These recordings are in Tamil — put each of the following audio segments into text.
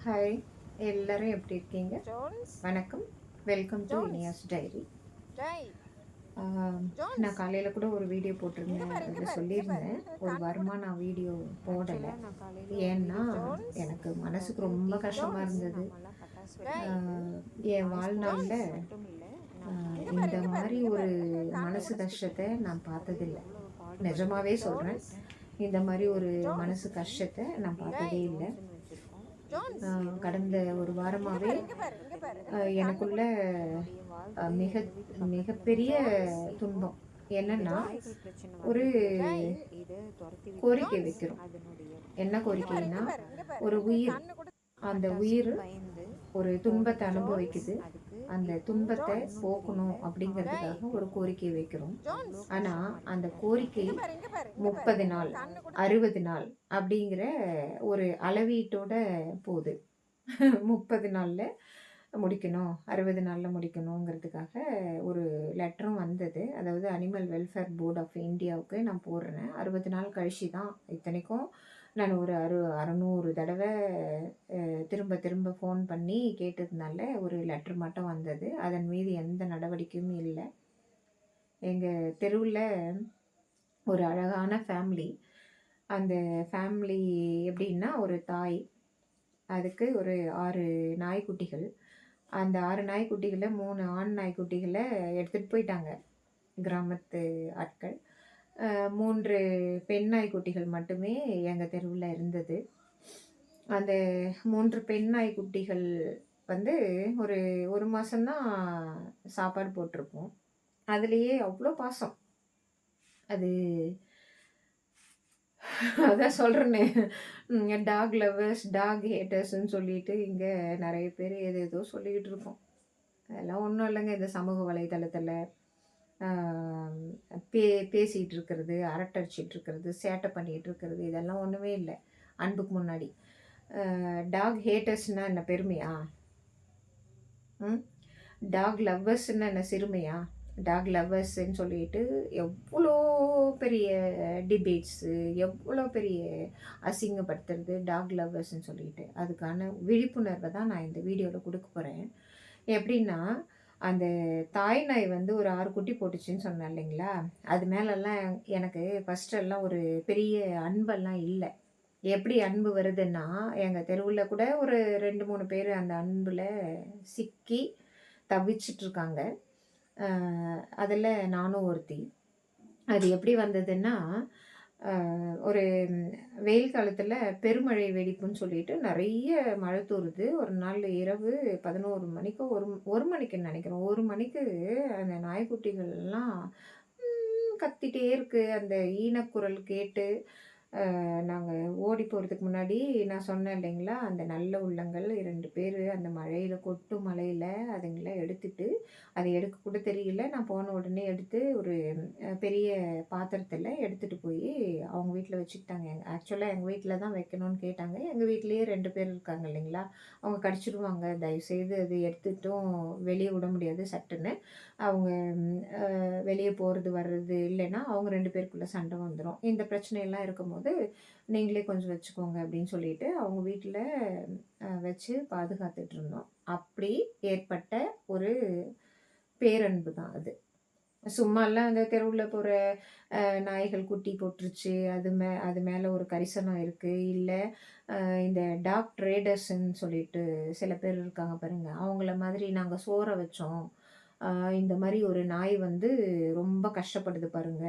ஹாய், எல்லாரும் எப்படி இருக்கீங்க? ஜோன்ஸ் வணக்கம். வெல்கம் டு ஜோன்ஸ் இனியாஸ் டைரி. டேய் ஆம், நான் ஜோன்ஸ் காலையில் கூட ஒரு வீடியோ இங்க போட்டிருந்தேன். பாரு இங்க அதில் பாரு இங்க பாரு சொல்லியிருந்தேன், ஒரு கண்ணு கூட வாரமாக நான் வீடியோ போடலை. ஆக்சுவலா நான் காலையில ஒரு ஏன்னா வீடியோ ஜோன்ஸ் எனக்கு மனசுக்கு அதாவது ரொம்ப தீபாவளி கஷ்டமாக ஜோன்ஸ் இருந்தது. நம்மலாம் பட்டாசு வெடிக்கிறது என் நாய்ஸ் வாழ்நாளில் ஜோன்ஸ் மட்டும் இல்லை நம்ம இங்க பாரு இந்த இங்க பாரு மாதிரி இங்க ஒரு பாரு கண்ணு மனசு கூட கஷ்டத்தை நான் அது பார்த்ததில்லை. எவ்வளவு பாடுபடுது நிஜமாவே சொல்கிறேன், ஜோன்ஸ் இந்த மாதிரி ஒரு ஜோன்ஸ் மனசு கஷ்டத்தை நான் டேய் பார்த்ததே இல்லை. ஜோன்ஸ்னு வச்சிருக்கோம் ஜோன்ஸ் கடந்த ஒரு இங்க வாரமாகவே பாரு இங்க பாரு இங்க பாரு கண்ணு எனக்குள்ள கூட என்னுடைய வாழ்க்கை மிக எங்க வீட்டு பக்கத்துல மிகப்பெரிய ஜோன்ஸ் துன்பம் என்னன்னா, நாய்கள் பிரச்சனை ஒரு வந்தது இது துரத்தி கோரிக்கை விட்டு வைக்கிறோம். அதனுடைய என்ன இங்க பாரு கோரிக்கைன்னா, இங்க பாரு இங்க பாரு ஒரு உயிர், கண்ணு கூட அந்த பட்டாசுக்கு உயிர் பயந்து ஒரு போனது துன்பத்தை ஜோன்ஸ் அனுபவிக்குது. அதுக்கு அந்த இப்போ துன்பத்தை ஒன்றும் போக்கணும் தெரியல அப்படிங்கிறதுக்காக ஒரு கோரிக்கை வைக்கிறோம். ஜோன்ஸ் ஆனால் அந்த கோரிக்கை இங்க பாரு இங்க பாரு இங்க பாரு 30 நாள், கண்ணு கூட 60 நாள் அப்படிங்கிற ஒரு அளவீட்டோட போகுது. 30 நாளில் முடிக்கணும், 60 நாளில் முடிக்கணுங்கிறதுக்காக ஒரு லெட்டரும் வந்தது. அதாவது அனிமல் வெல்ஃபேர் போர்ட் ஆஃப் இந்தியாவுக்கு நான் போடுறேன். 60 நாள் கழிச்சு தான். இத்தனைக்கும் நான் ஒரு 600 தடவை திரும்ப திரும்ப ஃபோன் பண்ணி கேட்டதுனால ஒரு லெட்ரு மட்டும் வந்தது. அதன் மீது எந்த நடவடிக்கையும் இல்லை. எங்கள் தெருவில் ஒரு அழகான ஃபேமிலி. அந்த ஃபேமிலி எப்படின்னா, ஒரு தாய், அதுக்கு ஒரு 6 நாய்க்குட்டிகள். அந்த 6 நாய்க்குட்டிகளை 3 ஆண் நாய்க்குட்டிகளை எடுத்துகிட்டு போயிட்டாங்க கிராமத்து ஆட்கள். 3 பெண் நாய்க்குட்டிகள் மட்டுமே எங்கள் தெருவில் இருந்தது. அந்த 3 பெண் நாய்க்குட்டிகள் வந்து ஒரு 1 மாதம்தான் சாப்பாடு போட்டிருப்போம். அதுலேயே அவ்வளோ பாசம். அது அதான் சொல்கிறேனே, டாக் லவ்வர்ஸ், டாக் ஹேட்டர்ஸ்ன்னு சொல்லிட்டு இங்கே நிறைய பேர் எது ஏதோ சொல்லிக்கிட்டு இருக்கோம். அதெல்லாம் ஒன்றும் இல்லைங்க. இந்த சமூக வலைதளத்தில் பேசிகிட்டு இருக்கிறது, அரட்டடிச்சிட்டு இருக்கிறது, சேட்டை பண்ணிகிட்டு இருக்கிறது, இதெல்லாம் ஒன்றுமே இல்லை அன்புக்கு முன்னாடி. டாக் ஹேட்டர்ஸ்னால் என்ன பெருமையா? டாக் லவ்வர்ஸ்ன்னு என்ன சிறுமையா? டாக் லவ்வர்ஸ்ன்னு சொல்லிட்டு எவ்வளோ பெரிய டிபேட்ஸு, எவ்வளோ பெரிய அசிங்கப்படுத்துறது டாக் லவ்வர்ஸ்ன்னு சொல்லிட்டு. அதுக்கான விழிப்புணர்வை தான் நான் இந்த வீடியோவில் கொடுக்க போகிறேன். எப்படின்னா, அந்த தாய் நாய் வந்து ஒரு 6 குட்டி போட்டுச்சுன்னு சொன்னேன் இல்லைங்களா? அது மேலெல்லாம் எனக்கு ஃபஸ்ட்டெல்லாம் ஒரு பெரிய அன்பெல்லாம் இல்லை. எப்படி அன்பு வருதுன்னா, எங்கள் தெருவில் கூட ஒரு 2, 3 பேர் அந்த அன்பில் சிக்கி தவிச்சிட்ருக்காங்க. அதில் நானும் ஒருத்தி. அது எப்படி வந்ததுன்னா, ஒரு வெயில் காலத்தில் பெருமழை வெடிப்புன்னு சொல்லிட்டு நிறைய மழை தூறுது. ஒரு நாள் இரவு 11 மணிக்கோ 1 மணிக்குன்னு நினைக்கிறேன். 1 மணிக்கு அந்த நாய்க்குட்டிகள்லாம் கத்திட்டே இருக்கு. அந்த ஈனக்குரல் கேட்டு நாங்கள் ஓடி போகிறதுக்கு முன்னாடி நான் சொன்னேன் இல்லைங்களா, அந்த நல்ல உள்ளங்கள் 2 பேர் அந்த மழையில், கொட்டும் மழையில் அதுங்கள எடுத்துட்டு, அதை எடுக்க கூட தெரியல. நான் போன உடனே எடுத்து ஒரு பெரிய பாத்திரத்தில் எடுத்துகிட்டு போய் அவங்க வீட்டில் வச்சுக்கிட்டாங்க. ஆக்சுவலாக எங்கள் வீட்டில் தான் வைக்கணும்னு கேட்டாங்க. எங்கள் வீட்லேயே 2 பேர் இருக்காங்க இல்லைங்களா, அவங்க கடிச்சிடுவாங்க. தயவுசெய்து அது எடுத்துட்டும் வெளியே விட முடியாது சட்டுன்னு. அவங்க வெளியே போகிறது வர்றது இல்லைன்னா அவங்க 2 பேருக்குள்ளே சண்டை வந்துடும். இந்த பிரச்சனையெல்லாம் இருக்கும்போது நீங்களே கொஞ்சம் வச்சுக்கோங்க அப்படின்னு சொல்லிட்டு அவங்க வீட்டில் வச்சு பாதுகாத்துட்டு இருந்தோம். அப்படி ஏற்பட்ட ஒரு பேரன்பு தான் அது. சும்மாலாம் அந்த தெருவில் போகிற நாய்கள் குட்டி போட்டுருச்சு, அது மேலே ஒரு கரிசனம் இருக்குது. இல்லை இந்த டாக் ட்ரேடர்ஸ்ன்னு சொல்லிட்டு சில பேர் இருக்காங்க பாருங்க, அவங்கள மாதிரி நாங்கள் சோற வச்சோம், இந்த மாதிரி ஒரு நாய் வந்து ரொம்ப கஷ்டப்படுது பாருங்க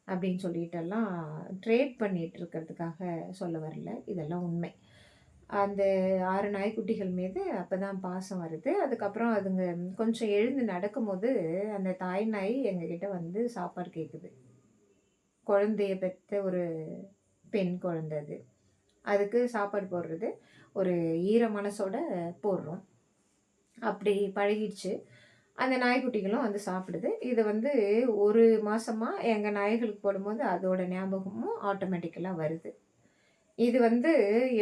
அப்படின்னு சொல்லிட்டெல்லாம் ட்ரேட் பண்ணிட்டு இருக்கிறதுக்காக சொல்ல வரல. இதெல்லாம் உண்மை. அந்த 6 நாய்க்குட்டிகள் மீது அப்போ தான் பாசம் வருது. அதுக்கப்புறம் அதுங்க கொஞ்சம் எழுந்து நடக்கும்போது அந்த தாய் நாய் எங்ககிட்ட வந்து சாப்பாடு கேட்குது. குழந்தைய பெற்ற ஒரு பெண் குழந்தை அது. அதுக்கு சாப்பாடு போடுறது ஒரு ஈர மனசோட போடுறோம். அப்படி பழகிடுச்சு. அந்த நாய்க்குட்டிகளும் வந்து சாப்பிடுது. இது வந்து 1 மாசமா எங்கள் நாய்களுக்கு போடும்போது அதோட ஞாபகமும் ஆட்டோமேட்டிக்கலாக வருது. இது வந்து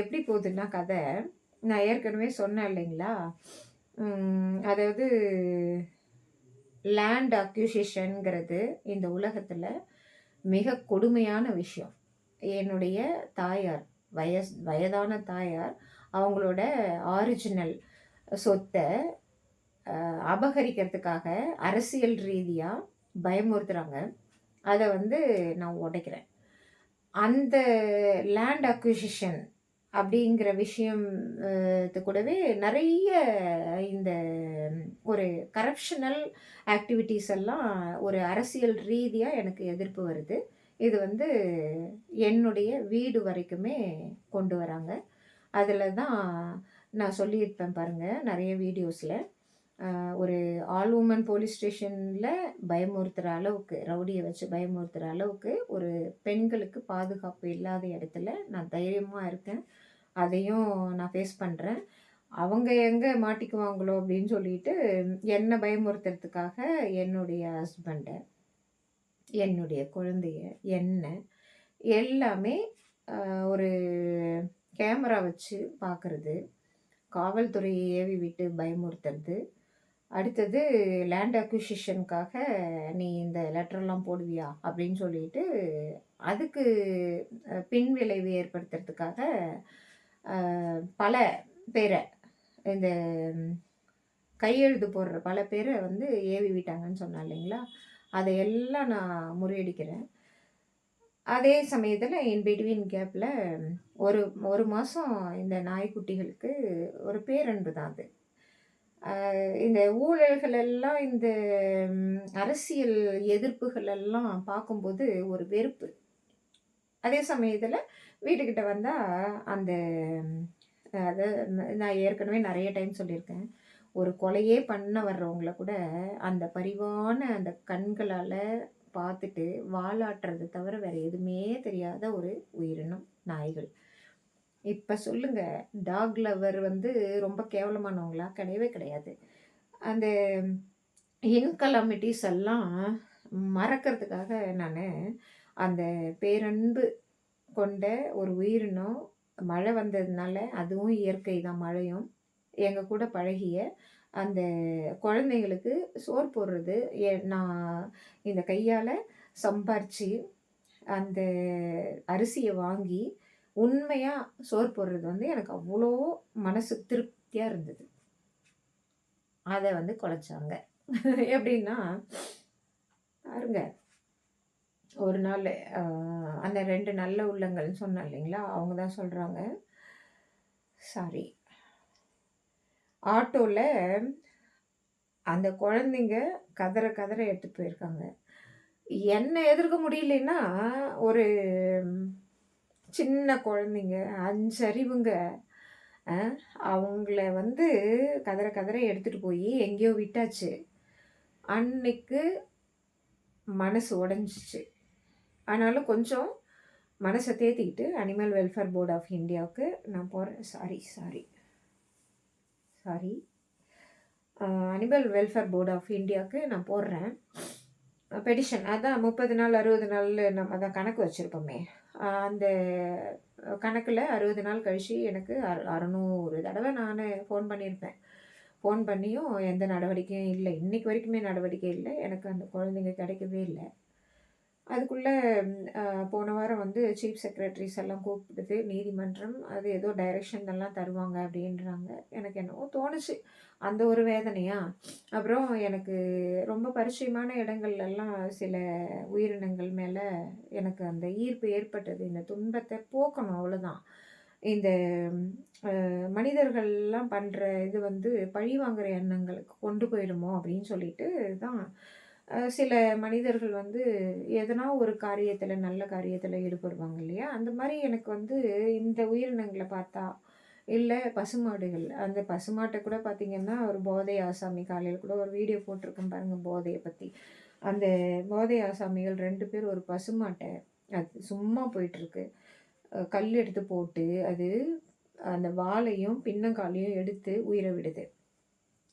எப்படி போகுதுன்னா கதை, நான் ஏற்கனவே சொன்னேன் இல்லைங்களா, அதாவது லேண்ட் அக்யூசிஷன்ங்கிறது இந்த உலகத்தில் மிக கொடுமையான விஷயம். என்னுடைய தாயார், வயதான தாயார் அவங்களோட ஆரிஜினல் சொத்தை அபகரிக்கிறதுக்காக அரசியல் ரீதியாக பயமுறுத்துகிறாங்க. அதை வந்து நான் உடைக்கிறேன். அந்த லேண்ட் அக்விசிஷன் அப்படிங்கிற விஷயம் கூடவே நிறைய இந்த ஒரு கரப்ஷனல் ஆக்டிவிட்டீஸ் எல்லாம் ஒரு அரசியல் ரீதியாக எனக்கு எதிர்ப்பு வருது. இது வந்து என்னுடைய வீடு வரைக்குமே கொண்டு வராங்க. அதில் தான் நான் சொல்லியிருப்பேன் பாருங்கள் நிறைய வீடியோஸில். ஒரு ஆல் உமன் போலீஸ் ஸ்டேஷனில் பயமுறுத்துகிற அளவுக்கு, ரவுடியை வச்சு பயமுறுத்துகிற அளவுக்கு ஒரு பெண்களுக்கு பாதுகாப்பு இல்லாத இடத்துல நான் தைரியமாக இருக்கேன். அதையும் நான் ஃபேஸ் பண்ணுறேன். அவங்க எங்கே மாட்டிக்குவாங்களோ அப்படின்னு சொல்லிட்டு என்னை பயமுறுத்துறதுக்காக என்னுடைய ஹஸ்பண்டை, என்னுடைய குழந்தைய, என்னை எல்லாமே ஒரு கேமரா வச்சு பார்க்குறது, காவல்துறையை ஏவி விட்டு பயமுறுத்துறது. அடுத்தது லேண்ட் அக்விசிஷனுக்காக நீ இந்த லெட்டர்லாம் போடுவியா அப்படின்னு சொல்லிட்டு அதுக்கு பின் விளைவு ஏற்படுத்துறதுக்காக பல பேரை, இந்த கையெழுத்து போடுற பல பேரை வந்து ஏவி விட்டாங்கன்னு சொன்னேன் இல்லைங்களா? அதையெல்லாம் நான் முறியடிக்கிறேன். அதே சமயத்தில் இன் பிட்வீன் கேப்பில் ஒரு ஒரு மாதம் இந்த நாய்க்குட்டிகளுக்கு ஒரு பேரன்பு தான் அது. இந்த ஊழல்கள் எல்லாம், இந்த அரசியல் எதிர்ப்புகள் எல்லாம் பார்க்கும்போது ஒரு வெறுப்பு. அதே சமயத்தில் வீட்டுக்கிட்ட வந்தால் அந்த அதை நான் ஏற்கனவே நிறைய டைம் சொல்லியிருக்கேன். ஒரு கொலையே பண்ண வர்றவங்கள கூட அந்த பரிவான அந்த கண்களால் பார்த்துட்டு வாலாட்டுறது தவிர வேறு எதுவுமே தெரியாத ஒரு உயிரினம் நாய்கள். இப்போ சொல்லுங்க, டாக் லவர் வந்து ரொம்ப கேவலமானவங்களா? கிடையவே கிடையாது. அந்த இன்கலாமிட்டிஸ் எல்லாம் மறக்கிறதுக்காக நான் அந்த பேரன்பு கொண்ட ஒரு உயிரினம், மழை வந்ததுனால அதுவும் இயற்கை தான் மழையும், எங்கள் கூட பழகிய அந்த குழந்தைங்களுக்கு சோறு போடுறது நான் இந்த கையால் சம்பாரித்து அந்த அரிசியை வாங்கி உண்மையாக சோறு போடுறது வந்து எனக்கு அவ்வளோ மனசு திருப்தியாக இருந்தது. அதை வந்து குலைச்சாங்க. எப்படின்னா பாருங்க, ஒரு நாள் அந்த 2 நல்ல உள்ளங்கள்னு சொன்னேன் இல்லைங்களா? அவங்க தான் சொல்கிறாங்க, சாரி, ஆட்டோவில் அந்த குழந்தைங்க கதற கதற எடுத்துகிட்டு போயிருக்காங்க. என்னை எதிர்க்க முடியலன்னா ஒரு சின்ன குழந்தைங்க 5 அறிவுங்க, அவங்கள வந்து கதற கதற எடுத்துகிட்டு போய் எங்கேயோ விட்டாச்சு. அன்னைக்கு மனசு உடஞ்சிச்சு. ஆனாலும் கொஞ்சம் மனசை தேத்திக்கிட்டு அனிமல் வெல்ஃபேர் போர்ட் ஆஃப் இந்தியாவுக்கு நான் போகிறேன். Sorry animal welfare board of இந்தியாவுக்கு நான் போடுறேன் பெடிஷன். அதான் 30 நாள் 60 நாள் நம்ம தான் கணக்கு வச்சுருப்போமே. அந்த கணக்கில் 60 நாள் கழித்து எனக்கு 600 தடவை நான் ஃபோன் பண்ணியிருப்பேன். ஃபோன் பண்ணியும் எந்த நடவடிக்கையும் இல்லை. இன்றைக்கி வரைக்குமே நடவடிக்கை இல்லை. எனக்கு அந்த குழந்தைங்க கிடைக்கவே இல்லை. அதுக்குள்ளே போன வாரம் வந்து சீஃப் செக்ரட்டரிஸ் எல்லாம் கூப்பிடுது நீதிமன்றம். அது ஏதோ டைரெக்ஷன் எல்லாம் தருவாங்க அப்படின்றாங்க. எனக்கு என்னவோ தோணுச்சு, அந்த ஒரு வேதனையா. அப்புறம் எனக்கு ரொம்ப பரிச்சயமான இடங்கள்லாம் சில உயிரினங்கள் மேலே எனக்கு அந்த ஈர்ப்பு ஏற்பட்டது. இந்த துன்பத்தை போக்கணும், அவ்வளோதான். இந்த மனிதர்கள்லாம் பண்ணுற இது வந்து பழி வாங்குகிற எண்ணங்களுக்கு கொண்டு போயிடுமோ அப்படின்னு சொல்லிட்டு தான் சில மனிதர்கள் வந்து எதனா ஒரு காரியத்தில், நல்ல காரியத்தில் ஈடுபடுவாங்க இல்லையா? அந்த மாதிரி எனக்கு வந்து இந்த உயிரினங்களை பார்த்தா, இல்லை பசுமாடுகள், அந்த பசுமாட்டை கூட பார்த்திங்கன்னா ஒரு போதை ஆசாமி, காலையில் கூட ஒரு வீடியோ போட்டிருக்கேன் பாருங்கள் போதையை பற்றி. அந்த போதை ஆசாமிகள் 2 பேர் ஒரு பசுமாட்டை, அது சும்மா போயிட்டுருக்கு, கல் எடுத்து போட்டு அது அந்த வாலையும் பின்னங்காலையும் எடுத்து உயிரை விடுது.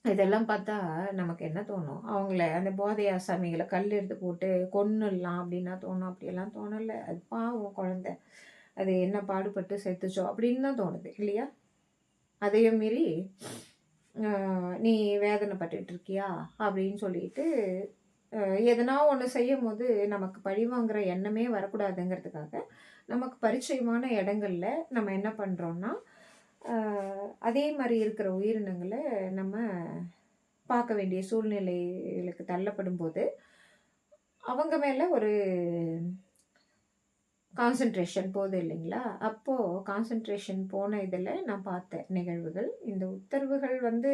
இதெல்லாம் பார்த்தா நமக்கு என்ன தோணும்? அவங்கள அந்த போதை ஆசாமிகளை கல் எடுத்து போட்டு கொன்னுடலாம் அப்படின்னா தோணும். அப்படியெல்லாம் தோணலை. அது பாவம் குழந்தை, அது என்ன பாடுபட்டு செத்துச்சோ அப்படின்னு தான் தோணுது இல்லையா? அதையும் மீறி நீ வேதனைப்பட்டுட்டு இருக்கியா அப்படின்னு சொல்லிட்டு எதனா ஒன்று செய்யும் போது நமக்கு பழி வாங்குற எண்ணமே வரக்கூடாதுங்கிறதுக்காக நமக்கு பரிச்சயமான இடங்கள்ல நம்ம என்ன பண்ணுறோன்னா அதே மாரி இருக்கிற உயிரினங்கள நம்ம பார்க்க வேண்டிய சூழ்நிலைகளுக்கு தள்ளப்படும்போது, அவங்க மேல ஒரு கான்சன்ட்ரேஷன் போது இல்லைங்களா? அப்போ கான்சன்ட்ரேஷன் போன இதில நான் பார்த்த நிகழ்வுகள். இந்த உத்தரவுகள் வந்து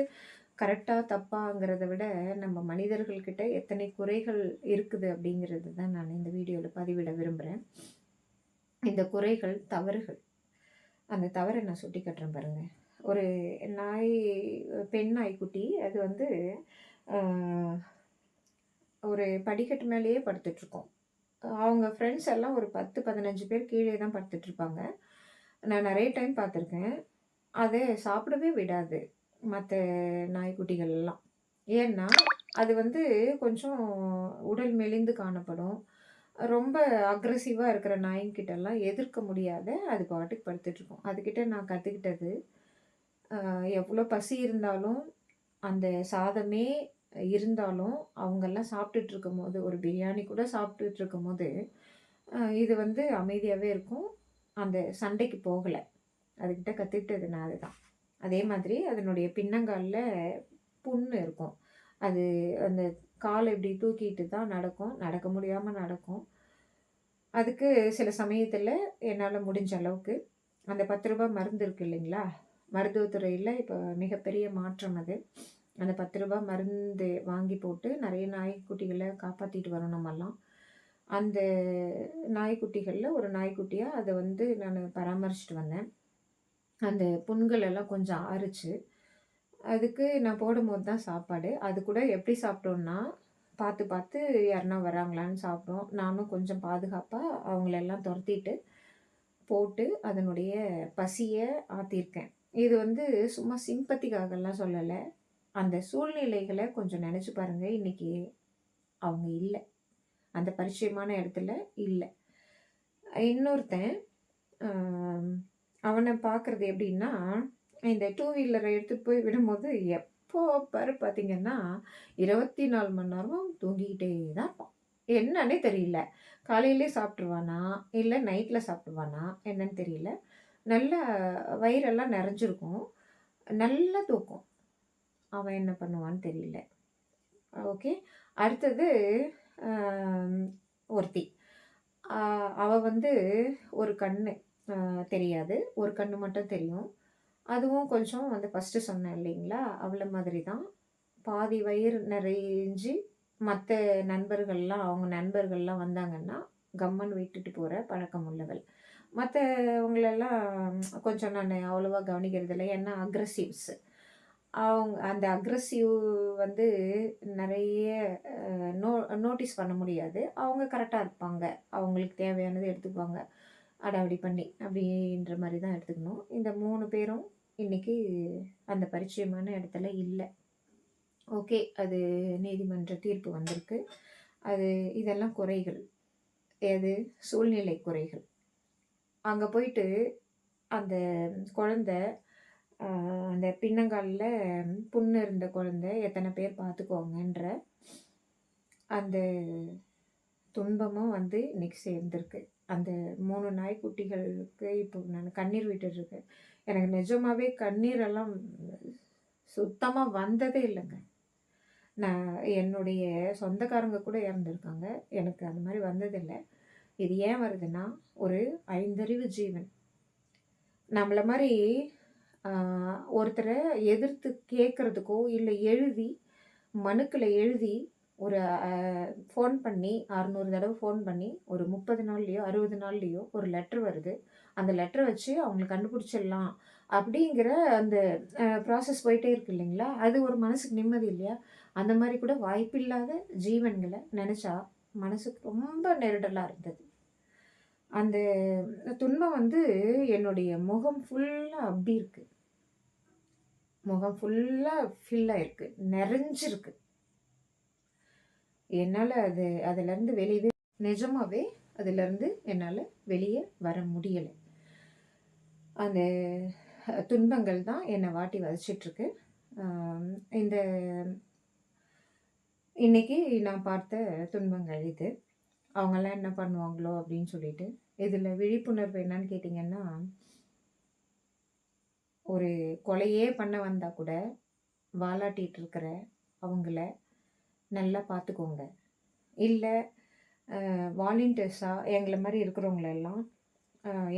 கரெக்ட்டா, தப்பாங்கிறத விட, நம்ம மனிதர்கள் கிட்ட எத்தனை குறைகள் இருக்குது அப்படிங்கிறது தான் நான் இந்த வீடியோல பதிவிட விரும்புறேன். இந்த குறைகள், தவறுகள். அந்த தவற நான் சுட்டிக்காட்டுறேன் பாருங்க. ஒரு நாய் பெண் நாய்க்குட்டி அது வந்து அ ஒரு படிக்கட்டு மேலேயே படுத்துட்ருக்கும். அவங்க ஃப்ரெண்ட்ஸ் எல்லாம் ஒரு 10, 15 பேர் கீழே தான் படுத்துட்ருப்பாங்க. நான் நெறைய டைம் பார்த்துருக்கேன். அத சாப்பிடவே விடாது. மத்த நாய்க்குட்டிகள் எல்லாம். ஏன்னா, அது வந்து கொஞ்சம் உடல் மெலிந்து காணப்படும். ரொம்ப அக்ரஸிவா இருக்கிற நாய்ங்கிட்டலாம் எதிர்க்க முடியாத அது பாட்டுக்கு படுத்துட்ருக்கும். அதுகிட்ட நான் கத்துக்கிட்டது, எவ்வளோ பசி இருந்தாலும், அந்த சாதமே இருந்தாலும், அவங்கலாம் சாப்பிட்டுட்ருக்கும்போது, ஒரு பிரியாணி கூட சாப்பிட்டுட்ருக்கும்போது, இது வந்து அமைதியாவே இருக்கும். அந்த சண்டைக்கு போகல. அதுகிட்ட கத்துக்கிட்டது நான் அதுதான். அதே மாதிரி அதனுடைய பின்னங்கால்ல புண்ணு இருக்கும். அது அந்த கால இப்படி தூக்கிட்டு தான் நடக்கும். நடக்க முடியாம நடக்கும். அதுக்கு சில சமயத்துல என்னால முடிஞ்ச அளவுக்கு அந்த ரூ. 10 மருந்து இருக்கு இல்லைங்களா? மருத்துவத்துறையில இப்ப மிகப்பெரிய மாற்றம் அது. அந்த ரூ. 10 மருந்து வாங்கி போட்டு நெறைய நாய்க்குட்டிகள காப்பாத்திட்டு வரோம் நம்மலாம். அந்த நாய்க்குட்டிகள்ல ஒரு நாய்க்குட்டியா அத வந்து நானு பராமரிச்சுட்டு வந்தேன். அந்த புண்கள் எல்லாம் கொஞ்சம் ஆறுச்சு. அதுக்கு நான் போடும்போது தான் சாப்பாடு. அது கூட எப்படி சாப்பிட்டோம்னா, பார்த்து பார்த்து யாருனா வராங்களான்னு சாப்பிடும். நானும் கொஞ்சம் பாதுகாப்பா அவங்களெல்லாம் தொரத்திட்டு, போட்டு அதனுடைய பசிய ஆத்தியிருக்கேன். இது வந்து சும்மா சிம்பத்திக்காகலாம் சொல்லல. அந்த சூழ்நிலைகள கொஞ்சம் நெனச்சு பாருங்க. இன்னைக்கு அவங்க இல்ல. அந்த பரிச்சயமான இடத்துல இல்ல. இன்னொருத்தன் அ அவன பார்க்குறது எப்படின்னா, இந்த டூ வீலர எடுத்துட்டு போய் விடும்போது, எப்போ பாரு பார்த்தீங்கன்னா, 24 மணி நேரமும் தூங்கிக்கிட்டே தான் இருப்பான். என்னன்னே தெரியல. காலையிலே சாப்ட்டுருவானா, இல்ல நைட்ல சாப்பிடுவானா, என்னன்னு தெரியல. நல்லா வயிறெல்லாம் நெறஞ்சிருக்கும். நல்ல தூக்கம். அவன் என்ன பண்ணுவான்னு தெரியல. ஓகே. அடுத்தது அ ஒருத்தி. அ அவ வந்து ஒரு கண்ணு தெரியாது. ஒரு கண்ணு மட்டும் தெரியும். அதுவும் கொஞ்சம் வந்து ஃபர்ஸ்ட்டு சொன்னேன் இல்லைங்களா? அவள மாதிரி தான். பாதி வயிறு நிறைஞ்சு மத்த நண்பர்கள்லாம் அவங்க நண்பர்கள்லாம் வந்தாங்கன்னா, கம்முன்னு விட்டுட்டு போற பழக்கம் உள்ளவள். மத்தவங்களெல்லாம் கொஞ்சம் நானு அவ்வளவா கவனிக்கிறதில்ல. ஏன்னா அக்ரஸிவ்ஸ். அவங்க அந்த அக்ரஸிவ் வந்து நெறைய நோ நோட்டீஸ் பண்ண முடியாது. அவங்க கரெக்ட்டா இருப்பாங்க. அவங்களுக்கு தேவையானத எடுத்துக்குவாங்க. அடாவடி பண்ணி, அப்படின்ற மாரி தான் எடுத்துக்கணும். இந்த 3 பேரும் இன்னைக்கு அந்த பரிச்சயமான இடத்துல இல்ல. ஓகே. அது நீதிமன்ற தீர்ப்பு வந்திருக்கு. அது இதெல்லாம் குறைகள். எது? சூழ்நிலை குறைகள். அங்க போயிட்டு அந்த குழந்தை அ அந்த பின்னங்கால்ல புண்ணு இருந்த குழந்தை எத்தன பேர் பார்த்துக்குவாங்கன்ற அந்த துன்பமும் வந்து இன்னைக்கு சேர்ந்திருக்கு. அந்த 3 நாய்க்குட்டிகளுக்கு இப்போ நான் கண்ணீர் விட்டுட்டுருக்கேன். எனக்கு நிஜமாவே கண்ணீரெல்லாம் சுத்தமா வந்ததே இல்லங்க. நான் என்னுடைய சொந்தக்காரங்க கூட இறந்துருக்காங்க. எனக்கு அந்த மாரி வந்ததில்ல. இது ஏன் வருதுன்னா, ஒரு 5 ஜீவன். நம்மள மாரி ஆ ஒருத்தர எதிர்த்து கேட்கறதுக்கோ, இல்ல எழுதி மனுக்கள எழுதி ஒரு ஃபோன் பண்ணி 600 தடவ ஃபோன் பண்ணி ஒரு 30 நாள்லயோ, 60 நாள்லயோ ஒரு லெட்டர் வருது. அந்த லெட்டர வச்சு அவங்கள கண்டுபிடிச்சிடலாம். அப்படிங்கிற அந்த ப்ராசஸ் போயிட்டே இருக்கு இல்லைங்களா? அது ஒரு மனசுக்கு நிம்மதி இல்லையா? அந்த மாரி கூட வாய்ப்பில்லாத ஜீவன்கள நெனச்சா மனசுக்கு ரொம்ப நெருடலா இருந்தது. அந்த துன்பம் வந்து என்னுடைய முகம் ஃபுல்லா அப்பியிருக்கு. முகம் ஃபுல்லா ஃபில் ஆயிருக்கு. நெறஞ்சிருக்கு. என்னால அதுலருந்து வெளியவே நிஜமாவே அதுலருந்து என்னால வெளிய வர முடியல. அந்த துன்பங்கள் தான் என்ன வாட்டி வதச்சிட்டுருக்கு. இந்த இன்னைக்கு நான் பார்த்த துன்பங்கள் இது. அவங்கலாம் என்ன பண்ணுவாங்களோ அப்படின்னு சொல்லிட்டு. இதில விழிப்புணர்வு என்னன்னு கேட்டீங்கன்னா, ஒரு கொலையே பண்ண வந்தா கூட வாலாட்டிட்டு இருக்கிற அவங்கள நல்லா பார்த்துக்கோங்க. இல்ல வாலண்டியர்ஸா எங்கள மாரி இருக்கிறவங்கள எல்லாம்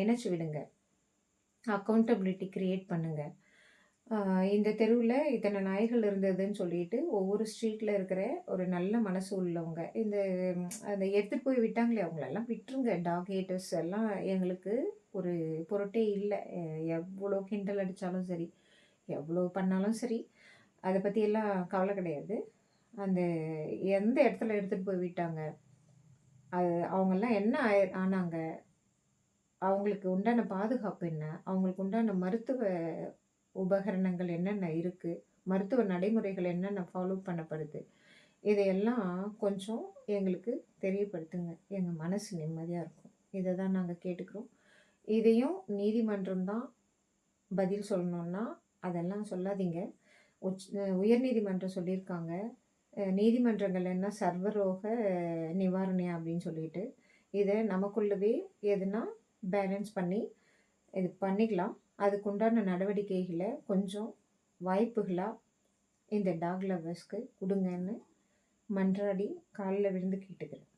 இணைச்சு விடுங்க. அக்கவுண்டபிலிட்டி கிரியேட் பண்ணுங்க. ஆ இந்த தெருவுல இத்தன நாய்கள் இருந்ததுன்னு சொல்லிட்டு, ஒவ்வொரு ஸ்ட்ரீட்ல இருக்கிற ஒரு நல்ல மனசு உள்ளவங்க, அந்த எடுத்துட்டு போய் விட்டாங்களே அவங்களெல்லாம் விட்டுருங்க. டாக் ஹேட்டர்ஸ் எல்லாம் எங்களுக்கு ஒரு பொருட்டே இல்ல. எவ்வளோ கிண்டல் அடிச்சாலும் சரி, எவ்வளோ பண்ணாலும் சரி, அத பத்தியெல்லாம் கவல கிடையாது. அந்த எந்த இடத்துல எடுத்துட்டு போய் விட்டாங்க? அவங்கலாம் என்ன ஆனாங்க? அவங்களுக்கு உண்டான பாதுகாப்பு என்ன? அவங்களுக்கு உண்டான மருத்துவ உபகரணங்கள் என்னென்ன இருக்கு? மருத்துவ நடைமுறைகள் என்னென்ன ஃபாலோ பண்ணப்படுது? இதையெல்லாம் கொஞ்சம் எங்களுக்கு தெரியப்படுத்துங்க. எங்க மனசு நிம்மதியா இருக்கும். இத தான் நாங்க கேட்டுக்கிறோம். இதையும் நீதிமன்றம் தான் பதில் சொல்லணும்னா, அதெல்லாம் சொல்லாதீங்க. உயர்நீதிமன்றம் சொல்லியிருக்காங்க. நீதிமன்றங்கள் என்ன சர்வரோக நிவாரணி அப்படின்னு சொல்லிட்டு, இத நமக்குள்ளவே எதுனா பேலன்ஸ் பண்ணி இது பண்ணிக்கலாம். அதுக்குண்டான நடவடிக்கைகள கொஞ்சம் வாய்ப்புகளா இந்த டாக் லவ்வர்ஸ்க்கு குடுங்கன்னு மன்றாடி கால்ல விழுந்து கேட்டுக்கிறேன்.